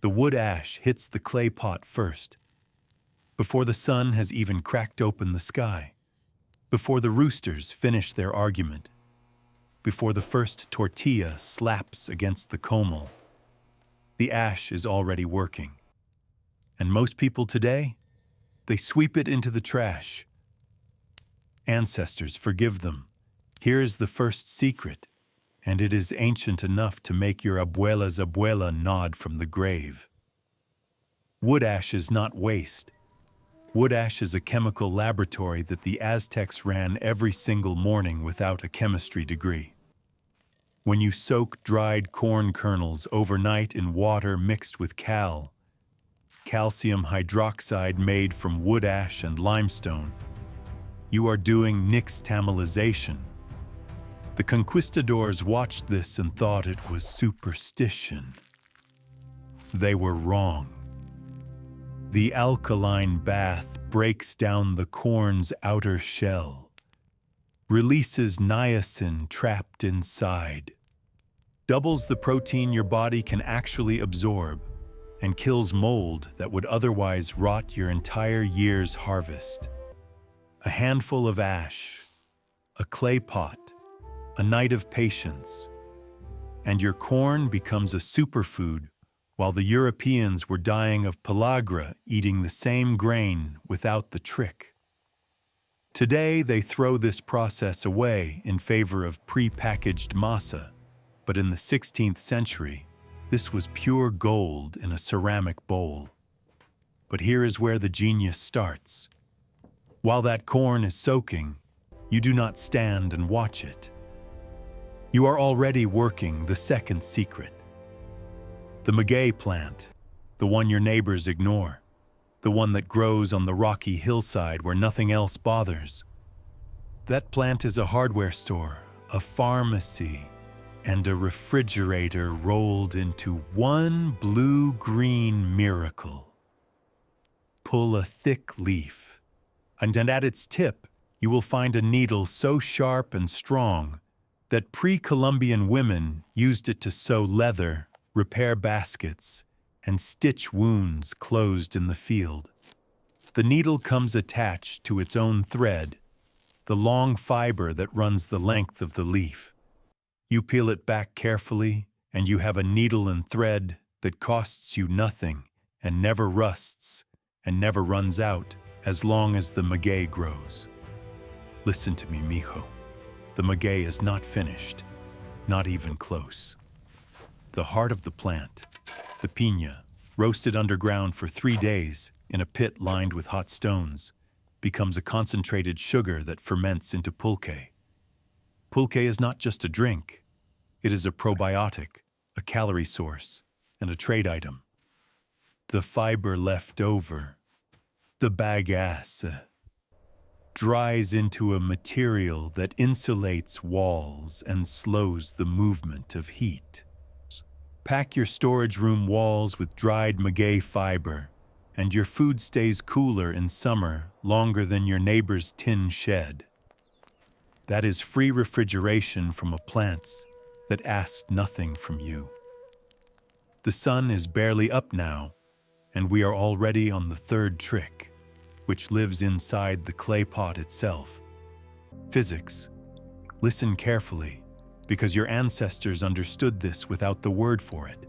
The wood ash hits the clay pot first, before the sun has even cracked open the sky, before the roosters finish their argument, before the first tortilla slaps against the comal. The ash is already working. And most people today, they sweep it into the trash. Ancestors, forgive them. Here is the first secret, and it is ancient enough to make your abuela's abuela nod from the grave. Wood ash is not waste. Wood ash is a chemical laboratory that the Aztecs ran every single morning without a chemistry degree. When you soak dried corn kernels overnight in water mixed with calcium hydroxide made from wood ash and limestone, you are doing nixtamalization. The conquistadors watched this and thought it was superstition. They were wrong. The alkaline bath breaks down the corn's outer shell, releases niacin trapped inside, doubles the protein your body can actually absorb, and kills mold that would otherwise rot your entire year's harvest. A handful of ash, a clay pot, a night of patience, and your corn becomes a superfood while the Europeans were dying of pellagra eating the same grain without the trick. Today, they throw this process away in favor of pre-packaged masa, but in the 16th century, this was pure gold in a ceramic bowl. But here is where the genius starts. While that corn is soaking, you do not stand and watch it. You are already working the second secret. The maguey plant, the one your neighbors ignore, the one that grows on the rocky hillside where nothing else bothers. That plant is a hardware store, a pharmacy, and a refrigerator rolled into one blue-green miracle. Pull a thick leaf, and at its tip you will find a needle so sharp and strong that pre-Columbian women used it to sew leather, repair baskets, and stitch wounds closed in the field. The needle comes attached to its own thread, the long fiber that runs the length of the leaf. You peel it back carefully, and you have a needle and thread that costs you nothing and never rusts and never runs out as long as the maguey grows. Listen to me, mijo. The maguey is not finished, not even close. The heart of the plant, the piña, roasted underground for 3 days in a pit lined with hot stones, becomes a concentrated sugar that ferments into pulque. Pulque is not just a drink. It is a probiotic, a calorie source, and a trade item. The fiber left over, the bagasse, dries into a material that insulates walls and slows the movement of heat. Pack your storage room walls with dried maguey fiber, and your food stays cooler in summer longer than your neighbor's tin shed. That is free refrigeration from a plant that asks nothing from you. The sun is barely up now, and we are already on the third trick, which lives inside the clay pot itself. Physics. Listen carefully, because your ancestors understood this without the word for it.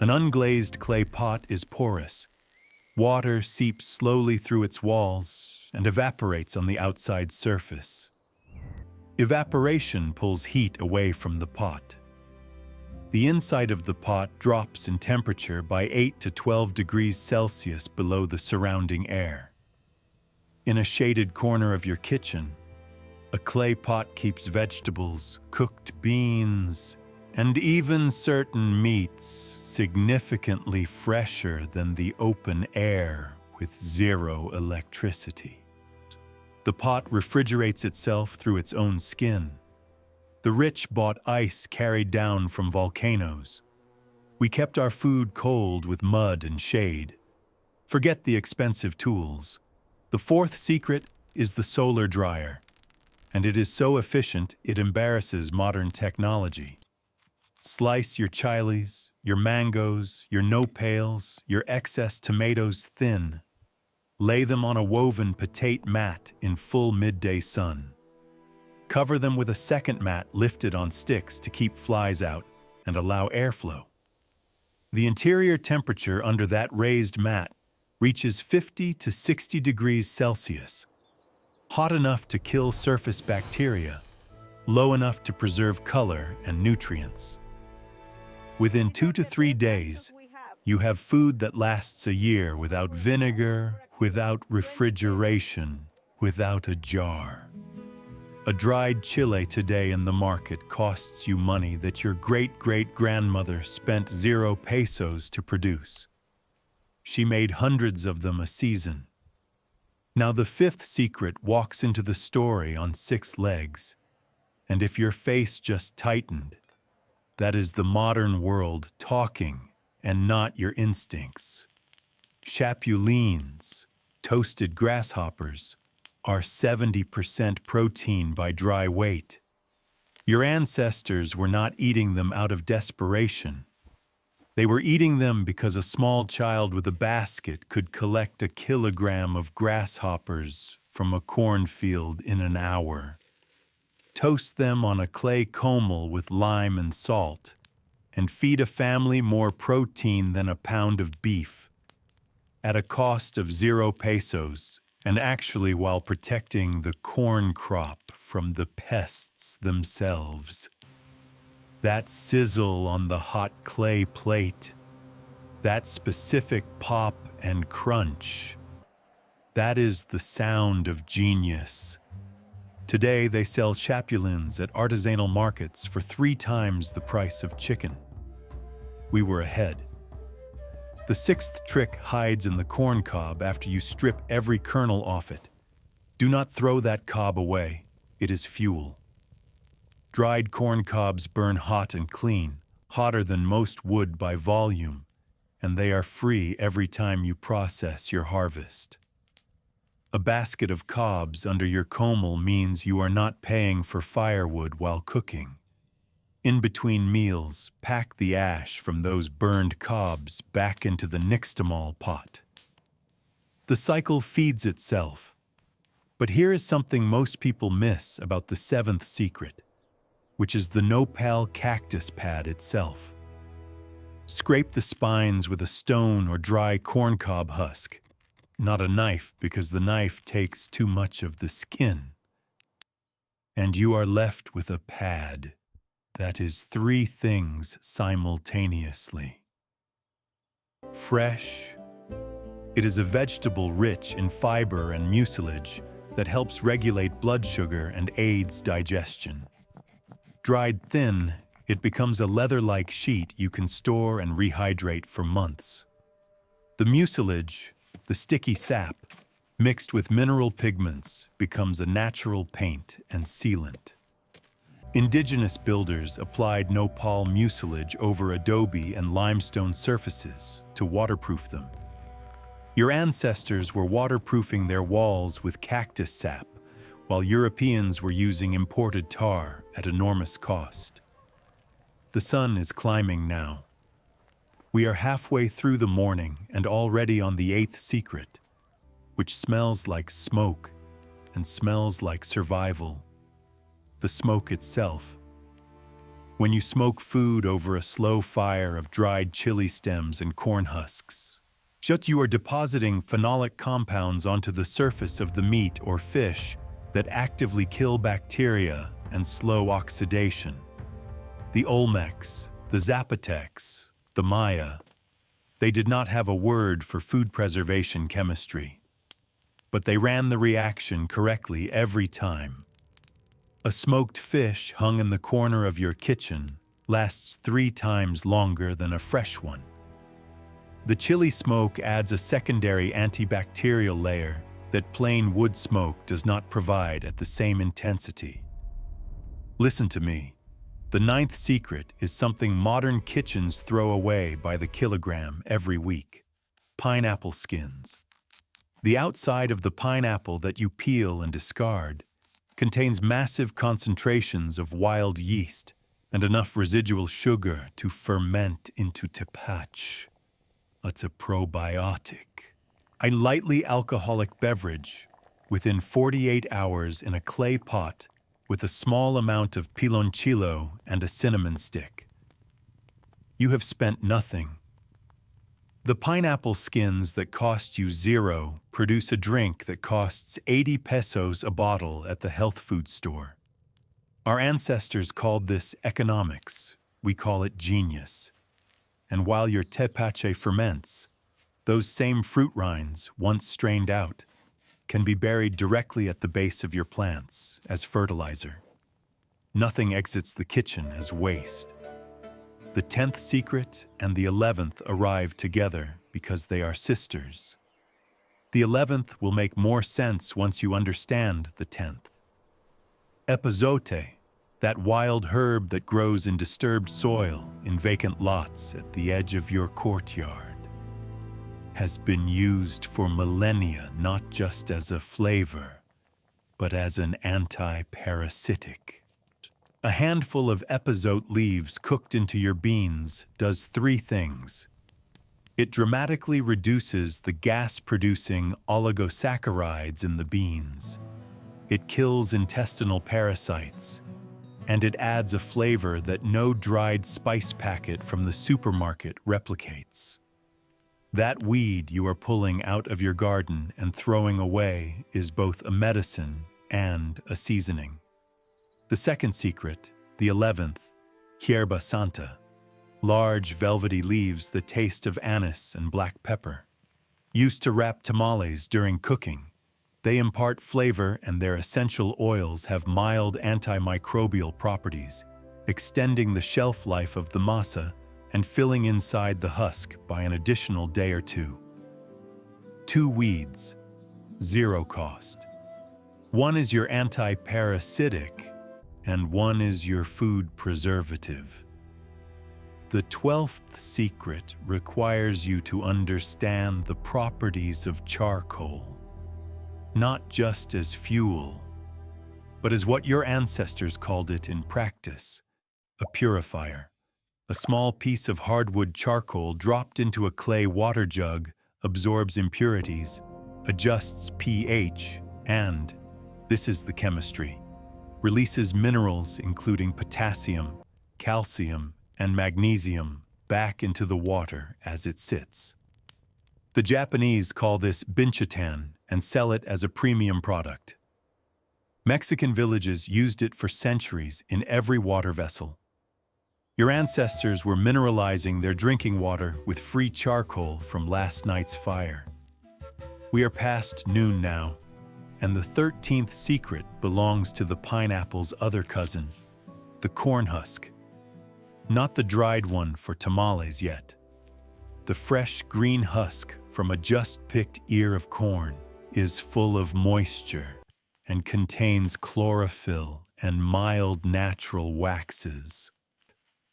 An unglazed clay pot is porous. Water seeps slowly through its walls and evaporates on the outside surface. Evaporation pulls heat away from the pot. The inside of the pot drops in temperature by 8 to 12 degrees Celsius below the surrounding air. In a shaded corner of your kitchen, a clay pot keeps vegetables, cooked beans, and even certain meats significantly fresher than the open air with zero electricity. The pot refrigerates itself through its own skin. The rich bought ice carried down from volcanoes. We kept our food cold with mud and shade. Forget the expensive tools. The fourth secret is the solar dryer, and it is so efficient it embarrasses modern technology. Slice your chiles, your mangoes, your nopales, your excess tomatoes thin. Lay them on a woven potato mat in full midday sun. Cover them with a second mat lifted on sticks to keep flies out and allow airflow. The interior temperature under that raised mat reaches 50 to 60 degrees Celsius, hot enough to kill surface bacteria, low enough to preserve color and nutrients. Within 2 to 3 days, you have food that lasts a year without vinegar, without refrigeration, without a jar. A dried chile today in the market costs you money that your great-great-grandmother spent 0 pesos to produce. She made hundreds of them a season. Now the fifth secret walks into the story on 6 legs. And if your face just tightened, that is the modern world talking and not your instincts. Chapulines, toasted grasshoppers, are 70% protein by dry weight. Your ancestors were not eating them out of desperation. They were eating them because a small child with a basket could collect a kilogram of grasshoppers from a cornfield in an hour. Toast them on a clay comel with lime and salt, and feed a family more protein than a pound of beef, at a cost of 0 pesos, and actually while protecting the corn crop from the pests themselves. That sizzle on the hot clay plate, that specific pop and crunch, that is the sound of genius. Today, they sell chapulines at artisanal markets for 3 times the price of chicken. We were ahead. The 6th trick hides in the corn cob after you strip every kernel off it. Do not throw that cob away. It is fuel. Dried corn cobs burn hot and clean, hotter than most wood by volume, and they are free every time you process your harvest. A basket of cobs under your comel means you are not paying for firewood while cooking. In between meals, pack the ash from those burned cobs back into the nixtamal pot. The cycle feeds itself. But here is something most people miss about the 7th secret, which is the nopal cactus pad itself. Scrape the spines with a stone or dry corncob husk. Not a knife, because the knife takes too much of the skin. And you are left with a pad that is 3 things simultaneously. Fresh. It is a vegetable rich in fiber and mucilage that helps regulate blood sugar and aids digestion. Dried thin, it becomes a leather-like sheet you can store and rehydrate for months. The mucilage, the sticky sap, mixed with mineral pigments, becomes a natural paint and sealant. Indigenous builders applied nopal mucilage over adobe and limestone surfaces to waterproof them. Your ancestors were waterproofing their walls with cactus sap, while Europeans were using imported tar at enormous cost. The sun is climbing now. We are halfway through the morning and already on the 8th secret, which smells like smoke and smells like survival. The smoke itself. When you smoke food over a slow fire of dried chili stems and corn husks, you are depositing phenolic compounds onto the surface of the meat or fish that actively kill bacteria and slow oxidation. The Olmecs, the Zapotecs, the Maya, they did not have a word for food preservation chemistry, but they ran the reaction correctly every time. A smoked fish hung in the corner of your kitchen lasts 3 times longer than a fresh one. The chili smoke adds a secondary antibacterial layer that plain wood smoke does not provide at the same intensity. Listen to me. The 9th secret is something modern kitchens throw away by the kilogram every week: pineapple skins. The outside of the pineapple that you peel and discard contains massive concentrations of wild yeast and enough residual sugar to ferment into tepache. It's a probiotic, a lightly alcoholic beverage within 48 hours in a clay pot with a small amount of piloncillo and a cinnamon stick. You have spent nothing. The pineapple skins that cost you zero produce a drink that costs 80 pesos a bottle at the health food store. Our ancestors called this economics. We call it genius. And while your tepache ferments, those same fruit rinds, once strained out, can be buried directly at the base of your plants as fertilizer. Nothing exits the kitchen as waste. The 10th secret and the 11th arrive together because they are sisters. The 11th will make more sense once you understand the 10th. Epazote, that wild herb that grows in disturbed soil in vacant lots at the edge of your courtyard, has been used for millennia not just as a flavor, but as an anti-parasitic. A handful of epazote leaves cooked into your beans does three things. It dramatically reduces the gas-producing oligosaccharides in the beans. It kills intestinal parasites, and it adds a flavor that no dried spice packet from the supermarket replicates. That weed you are pulling out of your garden and throwing away is both a medicine and a seasoning. The second secret, the 11th, hierba santa, large velvety leaves that taste of anise and black pepper. Used to wrap tamales during cooking, they impart flavor and their essential oils have mild antimicrobial properties, extending the shelf life of the masa and filling inside the husk by an additional day or two. 2 weeds, 0 cost. One is your anti-parasitic, and one is your food preservative. The 12th secret requires you to understand the properties of charcoal, not just as fuel, but as what your ancestors called it in practice, a purifier. A small piece of hardwood charcoal dropped into a clay water jug absorbs impurities, adjusts pH, and, this is the chemistry, releases minerals including potassium, calcium, and magnesium back into the water as it sits. The Japanese call this binchatan and sell it as a premium product. Mexican villages used it for centuries in every water vessel. Your ancestors were mineralizing their drinking water with free charcoal from last night's fire. We are past noon now, and the 13th secret belongs to the pineapple's other cousin, the corn husk. Not the dried one for tamales yet. The fresh green husk from a just-picked ear of corn is full of moisture and contains chlorophyll and mild natural waxes.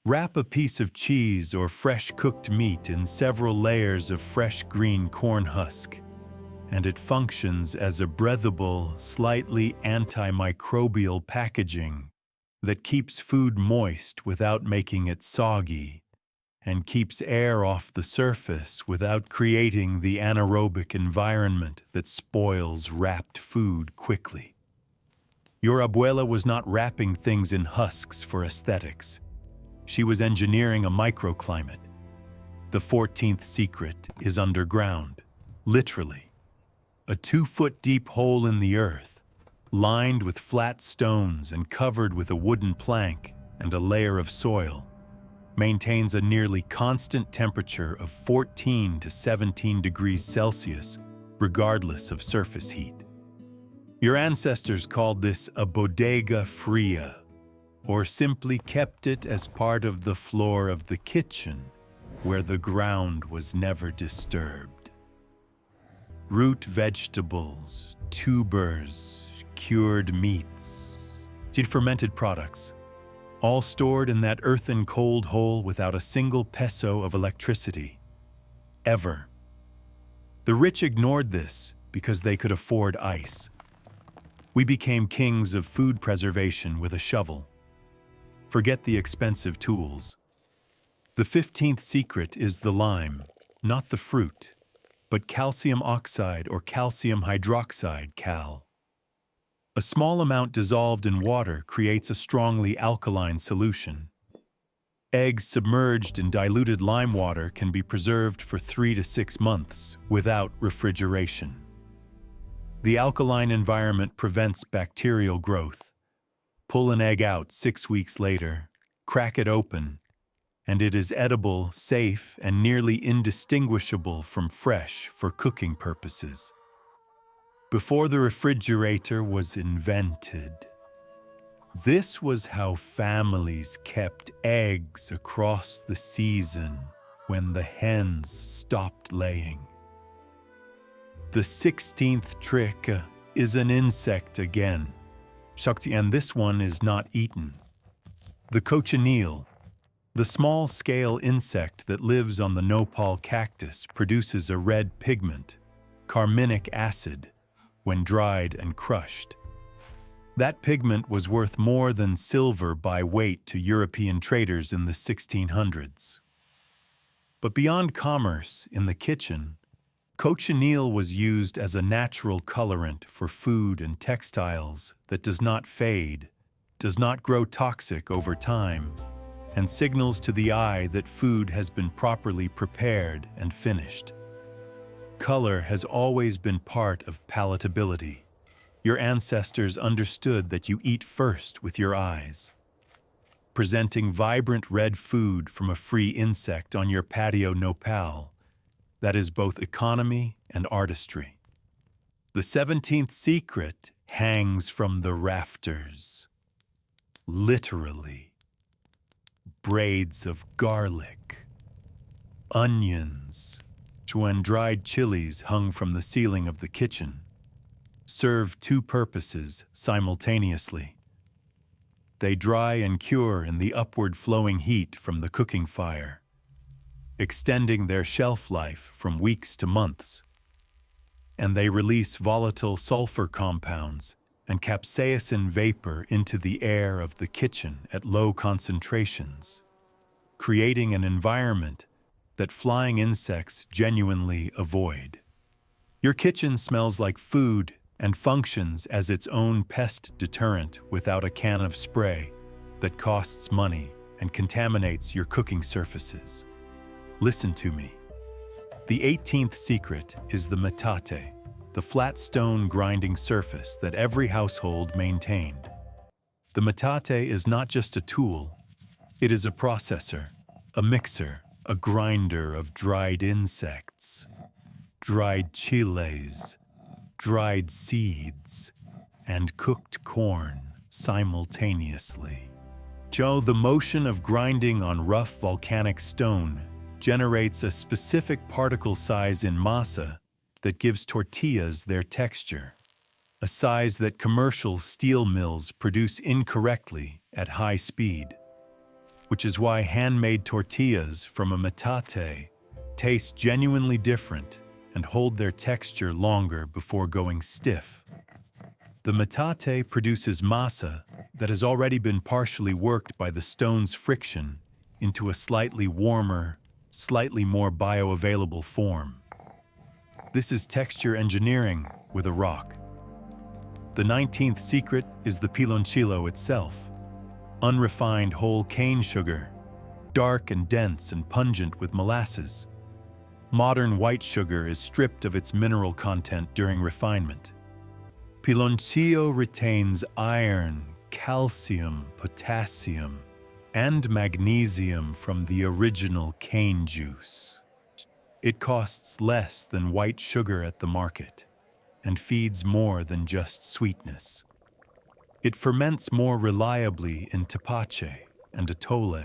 Wrap a piece of cheese or fresh cooked meat in several layers of fresh green corn husk, and it functions as a breathable, slightly antimicrobial packaging that keeps food moist without making it soggy, and keeps air off the surface without creating the anaerobic environment that spoils wrapped food quickly. Your abuela was not wrapping things in husks for aesthetics. She was engineering a microclimate. The 14th secret is underground, literally. A 2-foot-deep hole in the earth, lined with flat stones and covered with a wooden plank and a layer of soil, maintains a nearly constant temperature of 14 to 17 degrees Celsius, regardless of surface heat. Your ancestors called this a bodega fria, or simply kept it as part of the floor of the kitchen, where the ground was never disturbed. Root vegetables, tubers, cured meats, fermented products, all stored in that earthen cold hole without a single peso of electricity. Ever. The rich ignored this because they could afford ice. We became kings of food preservation with a shovel. Forget the expensive tools. The 15th secret is the lime, not the fruit, but calcium oxide or calcium hydroxide, cal. A small amount dissolved in water creates a strongly alkaline solution. Eggs submerged in diluted lime water can be preserved for 3 to 6 months without refrigeration. The alkaline environment prevents bacterial growth. Pull an egg out 6 weeks later, crack it open, and it is edible, safe, and nearly indistinguishable from fresh for cooking purposes. Before the refrigerator was invented, this was how families kept eggs across the season when the hens stopped laying. The 16th trick is an insect again. Shakti, and this one is not eaten. The cochineal, the small-scale insect that lives on the nopal cactus, produces a red pigment, carminic acid, when dried and crushed. That pigment was worth more than silver by weight to European traders in the 1600s. But beyond commerce, in the kitchen, cochineal was used as a natural colorant for food and textiles that does not fade, does not grow toxic over time, and signals to the eye that food has been properly prepared and finished. Color has always been part of palatability. Your ancestors understood that you eat first with your eyes. Presenting vibrant red food from a free insect on your patio nopal, that is both economy and artistry. The 17th secret hangs from the rafters. Literally. Braids of garlic, onions, and dried chilies hung from the ceiling of the kitchen, serve two purposes simultaneously. They dry and cure in the upward flowing heat from the cooking fire, extending their shelf life from weeks to months. And they release volatile sulfur compounds and capsaicin vapor into the air of the kitchen at low concentrations, creating an environment that flying insects genuinely avoid. Your kitchen smells like food and functions as its own pest deterrent without a can of spray that costs money and contaminates your cooking surfaces. Listen to me. The 18th secret is the metate, the flat stone grinding surface that every household maintained. The metate is not just a tool, it is a processor, a mixer, a grinder of dried insects, dried chiles, dried seeds, and cooked corn simultaneously. The motion of grinding on rough volcanic stone generates a specific particle size in masa that gives tortillas their texture, a size that commercial steel mills produce incorrectly at high speed, which is why handmade tortillas from a metate taste genuinely different and hold their texture longer before going stiff. The metate produces masa that has already been partially worked by the stone's friction into a slightly warmer, slightly more bioavailable form. This is texture engineering with a rock. The 19th secret is the piloncillo itself. Unrefined whole cane sugar, dark and dense and pungent with molasses. Modern white sugar is stripped of its mineral content during refinement. Piloncillo retains iron, calcium, potassium, and magnesium from the original cane juice. It costs less than white sugar at the market and feeds more than just sweetness. It ferments more reliably in tepache and atole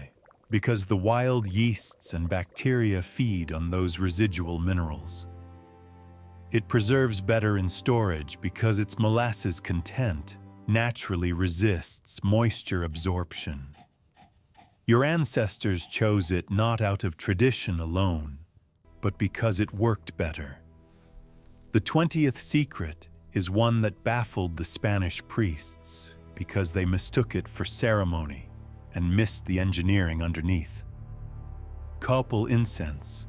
because the wild yeasts and bacteria feed on those residual minerals. It preserves better in storage because its molasses content naturally resists moisture absorption. Your ancestors chose it not out of tradition alone, but because it worked better. The 20th secret is one that baffled the Spanish priests because they mistook it for ceremony and missed the engineering underneath. Copal incense,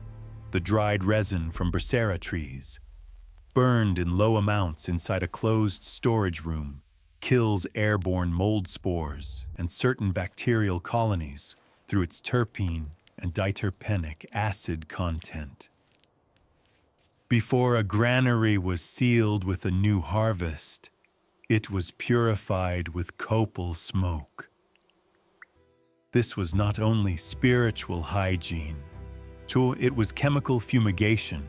the dried resin from Bracera trees, burned in low amounts inside a closed storage room, kills airborne mold spores and certain bacterial colonies through its terpene and diterpenic acid content. Before a granary was sealed with a new harvest, it was purified with copal smoke. This was not only spiritual hygiene, it was chemical fumigation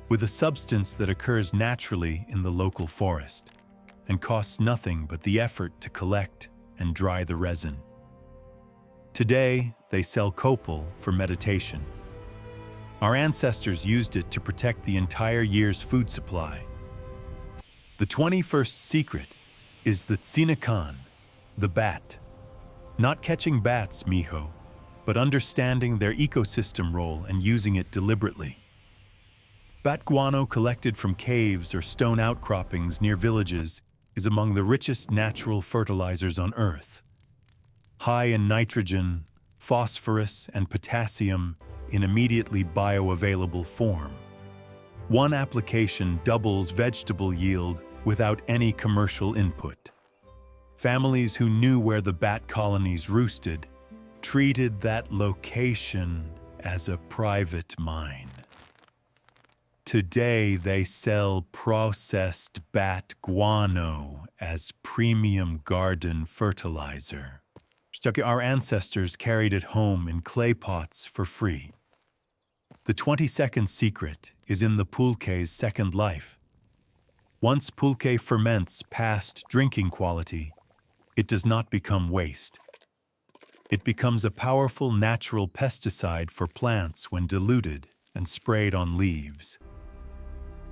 with a substance that occurs naturally in the local forest and costs nothing but the effort to collect and dry the resin. Today, they sell copal for meditation. Our ancestors used it to protect the entire year's food supply. The 21st secret is the tsinakan, the bat. Not catching bats, mijo, but understanding their ecosystem role and using it deliberately. Bat guano collected from caves or stone outcroppings near villages is among the richest natural fertilizers on Earth. High in nitrogen, phosphorus, and potassium in immediately bioavailable form. One application doubles vegetable yield without any commercial input. Families who knew where the bat colonies roosted treated that location as a private mine. Today, they sell processed bat guano as premium garden fertilizer. Our ancestors carried it home in clay pots for free. The 22nd secret is in the pulque's second life. Once pulque ferments past drinking quality, it does not become waste. It becomes a powerful natural pesticide for plants when diluted and sprayed on leaves.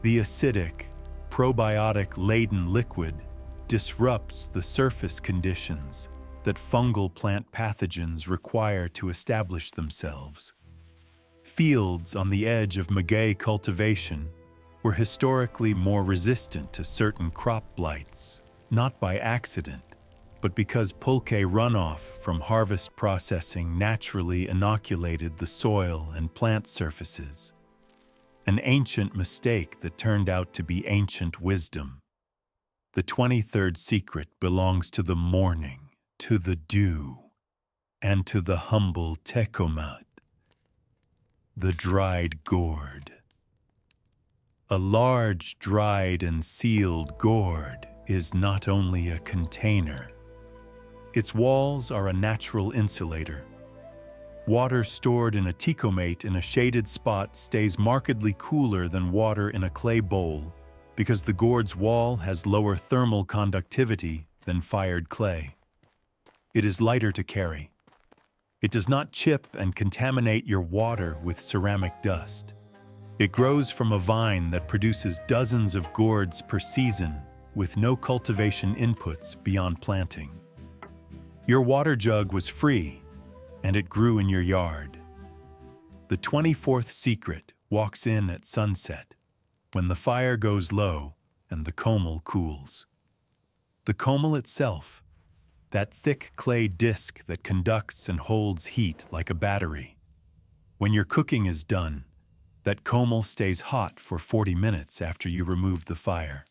The acidic, probiotic-laden liquid disrupts the surface conditions that fungal plant pathogens require to establish themselves. Fields on the edge of maguey cultivation were historically more resistant to certain crop blights, not by accident, but because pulque runoff from harvest processing naturally inoculated the soil and plant surfaces. An ancient mistake that turned out to be ancient wisdom. The 23rd secret belongs to the morning, to the dew, and to the humble tecomat, the dried gourd. A large, dried and sealed gourd is not only a container. Its walls are a natural insulator. Water stored in a tecomate in a shaded spot stays markedly cooler than water in a clay bowl because the gourd's wall has lower thermal conductivity than fired clay. It is lighter to carry. It does not chip and contaminate your water with ceramic dust. It grows from a vine that produces dozens of gourds per season with no cultivation inputs beyond planting. Your water jug was free, and it grew in your yard. The 24th secret walks in at sunset, when the fire goes low and the comel cools. The comel itself, that thick clay disc that conducts and holds heat like a battery. When your cooking is done, that comel stays hot for 40 minutes after you remove the fire.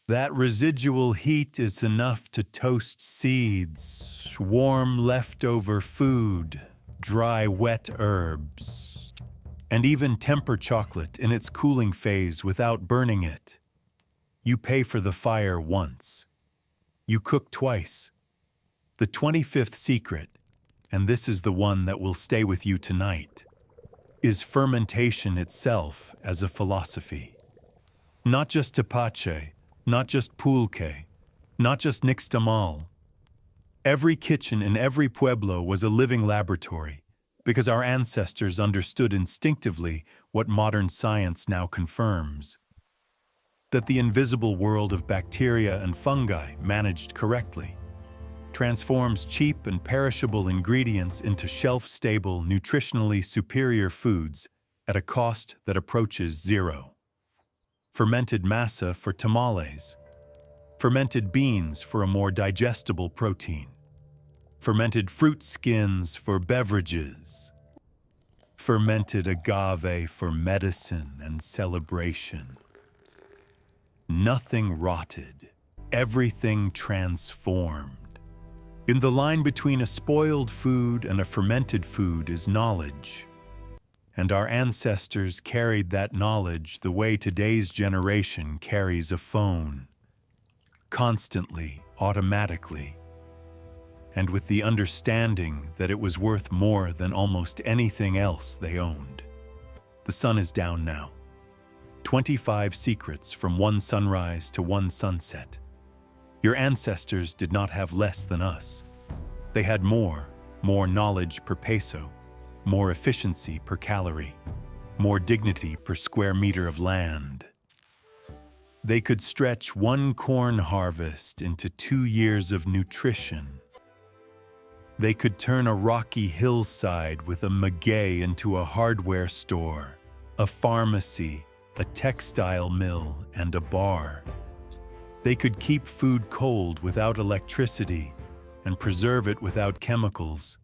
That residual heat is enough to toast seeds, warm leftover food, dry wet herbs, and even temper chocolate in its cooling phase without burning it. You pay for the fire once. You cook twice. The 25th secret, and this is the one that will stay with you tonight, is fermentation itself as a philosophy. Not just tepache, not just pulque, not just nixtamal. Every kitchen in every pueblo was a living laboratory because our ancestors understood instinctively what modern science now confirms. That the invisible world of bacteria and fungi managed correctly transforms cheap and perishable ingredients into shelf-stable, nutritionally superior foods at a cost that approaches zero. Fermented masa for tamales. Fermented beans for a more digestible protein. fermented fruit skins for beverages, fermented agave for medicine and celebration. Nothing rotted, everything transformed. In the line between a spoiled food and a fermented food is knowledge. And our ancestors carried that knowledge the way today's generation carries a phone. Constantly, automatically, and with the understanding that it was worth more than almost anything else they owned. The sun is down now. 25 secrets from one sunrise to one sunset. Your ancestors did not have less than us. They had more knowledge per peso, more efficiency per calorie, more dignity per square meter of land. They could stretch one corn harvest into 2 years of nutrition. They could turn a rocky hillside with a maguey into a hardware store, a pharmacy, a textile mill, and a bar. They could keep food cold without electricity, and preserve it without chemicals,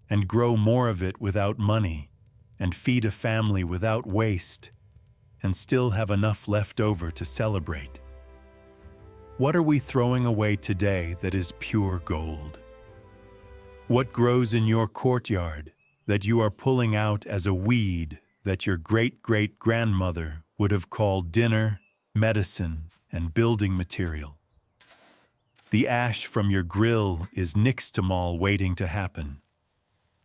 and grow more of it without money, and feed a family without waste, and still have enough left over to celebrate. What are we throwing away today that is pure gold? What grows in your courtyard that you are pulling out as a weed that your great-great-grandmother would have called dinner, medicine, and building material? The ash from your grill is nixtamal waiting to happen.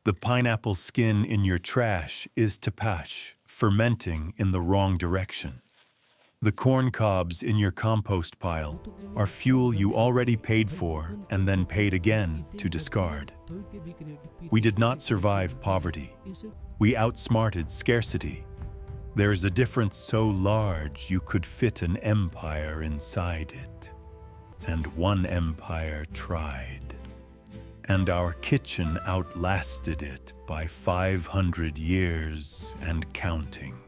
The pineapple skin in your trash is tapash, fermenting in the wrong direction. The corn cobs in your compost pile are fuel you already paid for and then paid again to discard. We did not survive poverty. We outsmarted scarcity. There is a difference so large you could fit an empire inside it. And one empire tried. And our kitchen outlasted it by 500 years and counting.